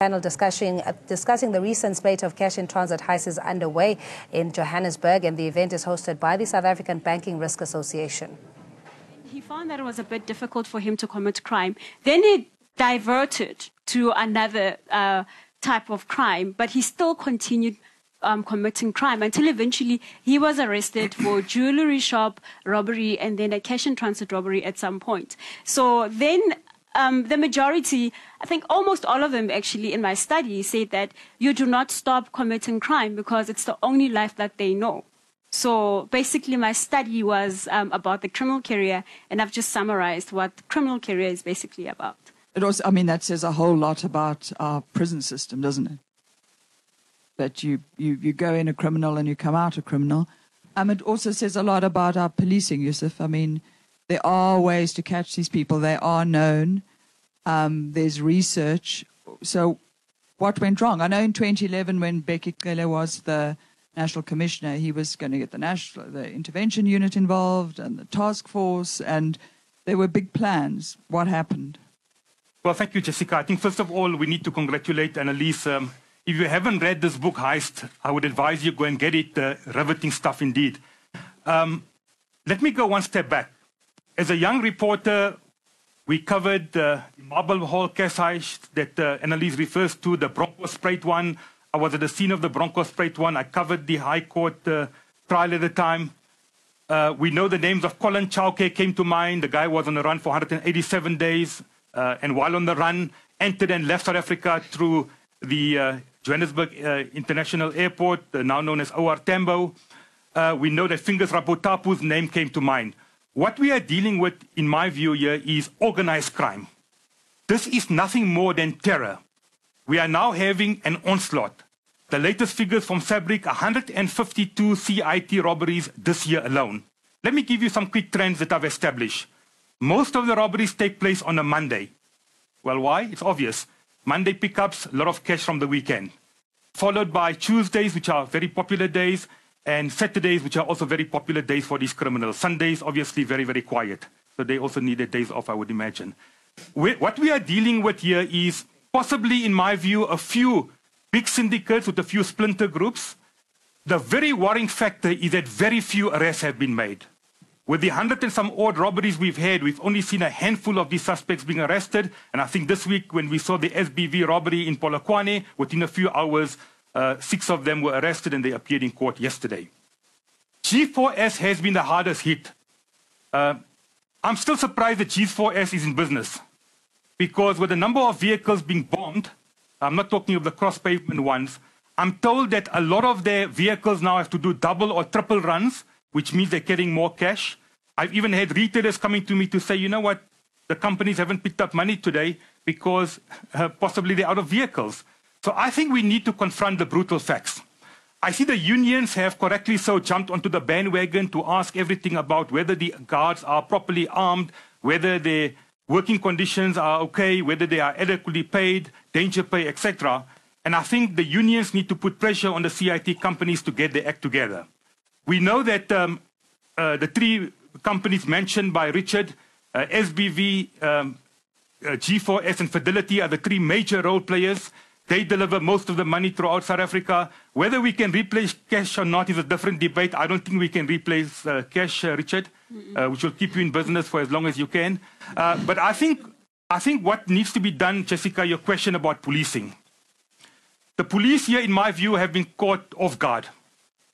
Panel discussing the recent spate of cash-in-transit heists is underway in Johannesburg, and the event is hosted by the South African Banking Risk Association. He found that it was a bit difficult for him to commit crime. Then he diverted to another type of crime, but he still continued committing crime until eventually he was arrested for jewelry shop robbery and then a cash-in-transit robbery at some point. So then the majority, I think almost all of them actually in my study, said that you do not stop committing crime because it's the only life that they know. So basically my study was about the criminal career, and I've just summarized what the criminal career is basically about. It also, I mean, that says a whole lot about our prison system, doesn't it? That you go in a criminal and you come out a criminal. It also says a lot about our policing, Yusuf. I mean, there are ways to catch these people. They are known. There's research. So what went wrong? I know in 2011 when Bheki Cele was the National Commissioner, he was going to get the intervention unit involved and the task force, and there were big plans. What happened? Well, thank you, Jessica. I think, first of all, we need to congratulate Annelies. If you haven't read this book, Heist, I would advise you go and get it. Riveting stuff indeed. Let me go one step back. As a young reporter, we covered the Marble Hall cash heist that Annelies refers to, the Bronkhorstspruit one. I was at the scene of the Bronkhorstspruit one. I covered the High Court trial at the time. We know the names of Colin Chauke came to mind. The guy was on the run for 187 days. And while on the run, entered and left South Africa through the Johannesburg International Airport, now known as OR Tambo. We know that Fingers Rapotapu's name came to mind. What we are dealing with, in my view here, is organized crime. This is nothing more than terror. We are now having an onslaught. The latest figures from SABRIC, 152 CIT robberies this year alone. Let me give you some quick trends that I've established. Most of the robberies take place on a Monday. Well, why? It's obvious. Monday pickups, a lot of cash from the weekend. Followed by Tuesdays, which are very popular days, and Saturdays, which are also very popular days for these criminals. Sundays, obviously, very, very quiet. So they also needed days off, I would imagine. What we are dealing with here is possibly, in my view, a few big syndicates with a few splinter groups. The very worrying factor is that very few arrests have been made. With the 100 and some odd robberies we've had, we've only seen a handful of these suspects being arrested. And I think this week, when we saw the SBV robbery in Polokwane, within a few hours, 6 of them were arrested and they appeared in court yesterday. G4S has been the hardest hit. I'm still surprised that G4S is in business, because with the number of vehicles being bombed, I'm not talking of the cross-pavement ones, I'm told that a lot of their vehicles now have to do double or triple runs, which means they're carrying more cash. I've even had retailers coming to me to say, you know what, the companies haven't picked up money today because possibly they're out of vehicles. So I think we need to confront the brutal facts. I see the unions have correctly so jumped onto the bandwagon to ask everything about whether the guards are properly armed, whether their working conditions are okay, whether they are adequately paid, danger pay, etc. And I think the unions need to put pressure on the CIT companies to get their act together. We know that the 3 companies mentioned by Richard, SBV, G4S and Fidelity are the 3 major role players. They deliver most of the money throughout South Africa. Whether we can replace cash or not is a different debate. I don't think we can replace cash, Richard, which will keep you in business for as long as you can. But I think what needs to be done, Jessica, your question about policing. The police here, in my view, have been caught off guard.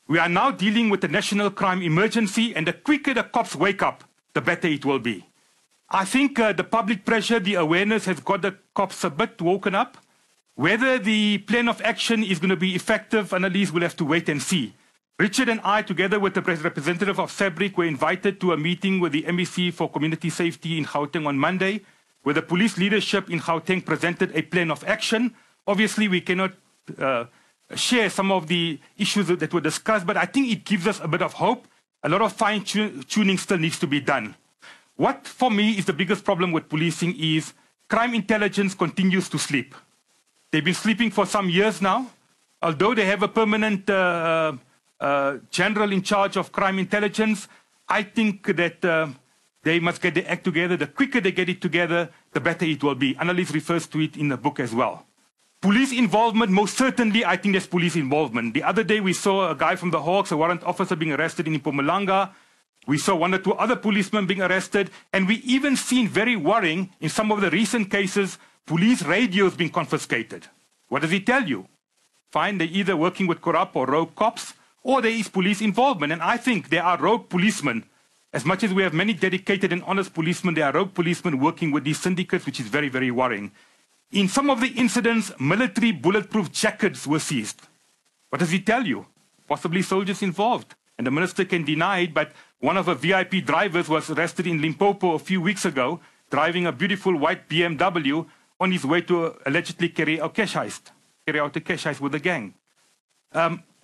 We are now dealing with a national crime emergency, and the quicker the cops wake up, the better it will be. I think the public pressure, the awareness has got the cops a bit woken up. Whether the plan of action is going to be effective, Annelies, we'll have to wait and see. Richard and I, together with the representative of SABRIC, were invited to a meeting with the MEC for Community Safety in Gauteng on Monday, where the police leadership in Gauteng presented a plan of action. Obviously, we cannot share some of the issues that were discussed, but I think it gives us a bit of hope. A lot of fine-tuning still needs to be done. What, for me, is the biggest problem with policing is crime intelligence continues to sleep. They've been sleeping for some years now. Although they have a permanent general in charge of crime intelligence, I think that they must get their act together. The quicker they get it together, the better it will be. Annelies refers to it in the book as well. Police involvement, most certainly, I think there's police involvement. The other day we saw a guy from the Hawks, a warrant officer, being arrested in Mpumalanga. We saw 1 or 2 other policemen being arrested. And we even seen, very worrying, in some of the recent cases, police radios being confiscated. What does it tell you? Fine, they're either working with corrupt or rogue cops, or there is police involvement. And I think there are rogue policemen. As much as we have many dedicated and honest policemen, there are rogue policemen working with these syndicates, which is very, very worrying. In some of the incidents, military bulletproof jackets were seized. What does it tell you? Possibly soldiers involved. And the minister can deny it, but one of her VIP drivers was arrested in Limpopo a few weeks ago, driving a beautiful white BMW on his way to allegedly carry out a cash heist with a gang.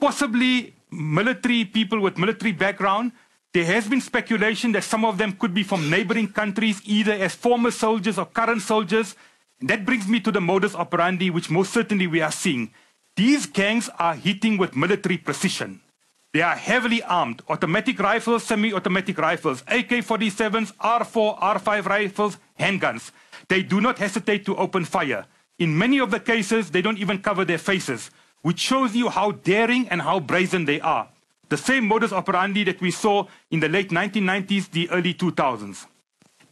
Possibly military people with military background. There has been speculation that some of them could be from neighboring countries, either as former soldiers or current soldiers. And that brings me to the modus operandi, which most certainly we are seeing. These gangs are hitting with military precision. They are heavily armed, automatic rifles, semi-automatic rifles, AK-47s, R4, R5 rifles, handguns. They do not hesitate to open fire. In many of the cases, they don't even cover their faces, which shows you how daring and how brazen they are. The same modus operandi that we saw in the late 1990s, the early 2000s.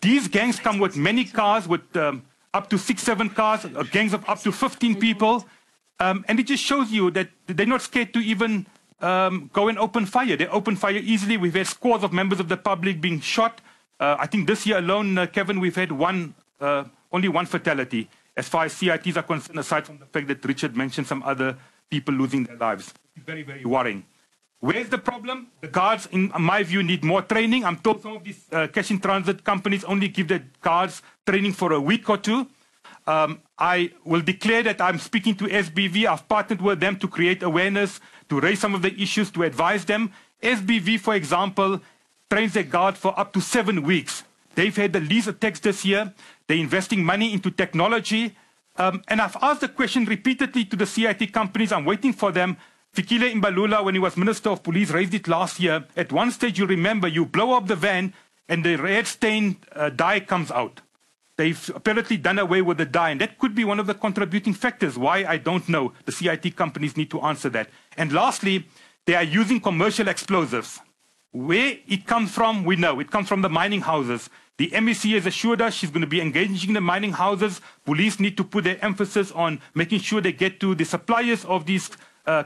These gangs come with many cars, with up to 6, 7 cars, gangs of up to 15 people. And it just shows you that they're not scared to even go and open fire. They open fire easily. We've had scores of members of the public being shot. I think this year alone, Kevin, we've had only one fatality as far as CITs are concerned, aside from the fact that Richard mentioned some other people losing their lives. Very, very worrying. Where's the problem? The guards, in my view, need more training. I'm told some of these cash-in-transit companies only give their guards training for a week or 2. I will declare that I'm speaking to SBV. I've partnered with them to create awareness, to raise some of the issues, to advise them. SBV, for example, trains their guard for up to 7 weeks. They've had the least attacks this year. They're investing money into technology. And I've asked the question repeatedly to the CIT companies. I'm waiting for them. Fikile Mbalula, when he was Minister of Police, raised it last year. At one stage, you remember, you blow up the van and the red-stained dye comes out. They've apparently done away with the dye, and that could be one of the contributing factors. Why, I don't know. The CIT companies need to answer that. And lastly, they are using commercial explosives. Where it comes from, we know. It comes from the mining houses. The MEC has assured us she's going to be engaging the mining houses. Police need to put their emphasis on making sure they get to the suppliers of these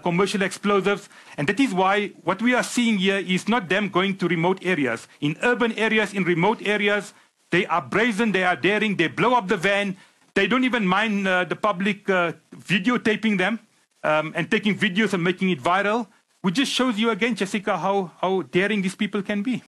commercial explosives. And that is why what we are seeing here is not them going to remote areas. In urban areas, in remote areas, they are brazen, they are daring, they blow up the van. They don't even mind the public videotaping them and taking videos and making it viral. Which just shows you again, Jessica, how daring these people can be.